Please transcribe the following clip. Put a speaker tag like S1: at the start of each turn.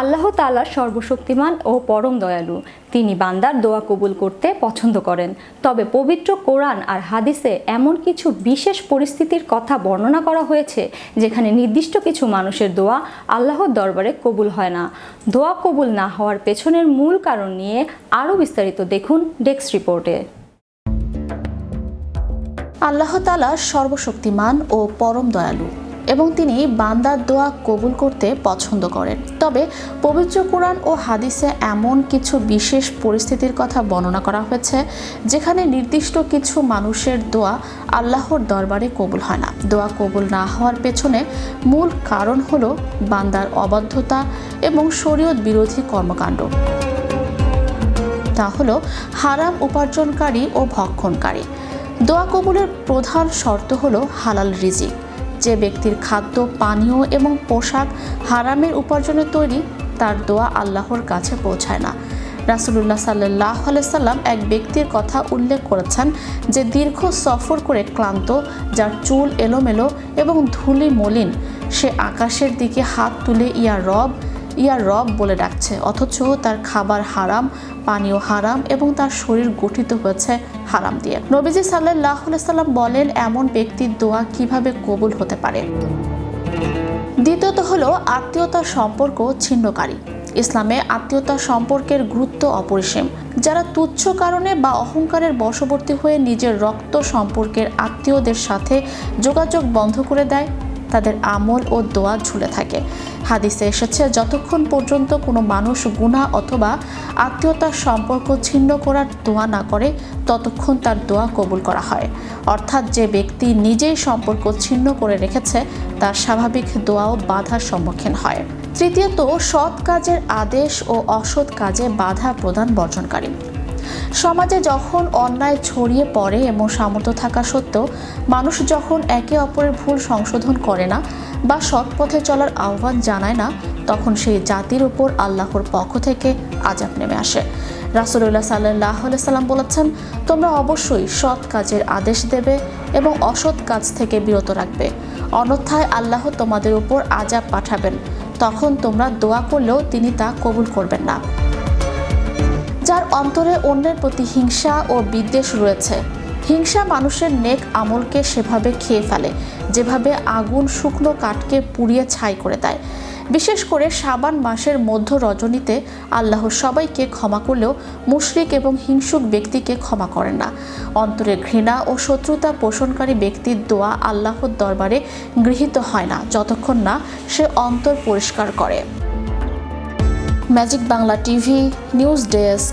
S1: আল্লাহ তাআলা সর্বশক্তিমান ও পরম দয়ালু। তিনি বান্দার দোয়া কবুল করতে পছন্দ করেন। তবে পবিত্র কোরআন আর হাদিসে এমন কিছু বিশেষ পরিস্থিতির কথা বর্ণনা করা হয়েছে যেখানে নির্দিষ্ট কিছু মানুষের দোয়া আল্লাহর দরবারে কবুল হয় না। দোয়া কবুল না হওয়ার পেছনের মূল কারণ নিয়ে আরও বিস্তারিত দেখুন ডেস্ক রিপোর্টে।
S2: আল্লাহ তাআলা সর্বশক্তিমান ও পরম দয়ালু এবং তিনি বান্দার দোয়া কবুল করতে পছন্দ করেন। তবে পবিত্র কোরআন ও হাদিসে এমন কিছু বিশেষ পরিস্থিতির কথা বর্ণনা করা হয়েছে যেখানে নির্দিষ্ট কিছু মানুষের দোয়া আল্লাহর দরবারে কবুল হয় না। দোয়া কবুল না হওয়ার পেছনে মূল কারণ হলো বান্দার অবাধ্যতা এবং শরীয়ত বিরোধী কর্মকাণ্ড। তা হলো হারাম উপার্জনকারী ও ভক্ষণকারী। দোয়া কবুলের প্রধান শর্ত হলো হালাল রিজিক। যে ব্যক্তির খাদ্য, পানীয় এবং পোশাক হারামের উপার্জনে তৈরি, তার দোয়া আল্লাহর কাছে পৌঁছায় না। রাসূলুল্লাহ সাল্লাল্লাহু আলাইহি সাল্লাম এক ব্যক্তির কথা উল্লেখ করেছেন যে দীর্ঘ সফর করে ক্লান্ত, যার চুল এলোমেলো এবং ধুলি মলিন, সে আকাশের দিকে হাত তুলে ইয়া রব বলে ডাকছে, অথচ তার খাবার হারাম, পানীয় হারাম এবং তার শরীর গঠিত হয়েছে হারাম দিয়ে। নবীজি সাল্লাল্লাহু আলাইহি সাল্লাম বলেন, এমন ব্যক্তির দোয়া কিভাবে কবুল হতে পারে? দ্বিতীয়ত হলো আত্মীয়তার সম্পর্ক ছিন্নকারী। ইসলামে আত্মীয়তার সম্পর্কের গুরুত্ব অপরিসীম। যারা তুচ্ছ কারণে বা অহংকারের বশবর্তী হয়ে নিজের রক্ত সম্পর্কের আত্মীয়দের সাথে যোগাযোগ বন্ধ করে দেয়, তাদের আমল ও দোয়া ঝুলে থাকে। হাদিসে এসেছে, যতক্ষণ পর্যন্ত কোনো মানুষ গুনাহ অথবা আত্মীয়তার সম্পর্ক ছিন্ন করার দোয়া না করে ততক্ষণ তার দোয়া কবুল করা হয়। অর্থাৎ যে ব্যক্তি নিজেই সম্পর্ক ছিন্ন করে রেখেছে তার স্বাভাবিক দোয়াও বাধার সম্মুখীন হয়। তৃতীয়ত, সৎ কাজের আদেশ ও অসৎ কাজে বাধা প্রদান বর্জনকারী। সমাজে যখন অন্যায় ছড়িয়ে পড়ে এবং সামর্থ্য থাকা সত্ত্বেও মানুষ যখন একে অপরের ভুল সংশোধন করে না বা সৎ পথে চলার আহ্বান জানায় না, তখন সেই জাতির উপর আল্লাহর পক্ষ থেকে আযাব নেমে আসে। রাসূলুল্লাহ সাল্লাল্লাহু আলাইহি সাল্লাম বলেছেন, তোমরা অবশ্যই সৎ কাজের আদেশ দেবে এবং অসৎ কাজ থেকে বিরত রাখবে, অন্যথায় আল্লাহ তোমাদের উপর আযাব পাঠাবেন, তখন তোমরা দোয়া করলেও তিনি তা কবুল করবেন না। যার অন্তরে অন্যের প্রতি হিংসা ও বিদ্বেষ রয়েছে। হিংসা মানুষের নেক আমলকে সেভাবে খেয়ে ফেলে যেভাবে আগুন শুকনো কাঠকে পুড়িয়ে ছাই করে দেয়। বিশেষ করে শাবান মাসের মধ্য রজনীতে আল্লাহ সবাইকে ক্ষমা করলেও মুশরিক এবং হিংসুক ব্যক্তিকে ক্ষমা করেন না। অন্তরে ঘৃণা ও শত্রুতা পোষণকারী ব্যক্তির দোয়া আল্লাহর দরবারে গৃহীত হয় না যতক্ষণ না সে অন্তর পরিষ্কার করে। Magic Bangla TV news desk.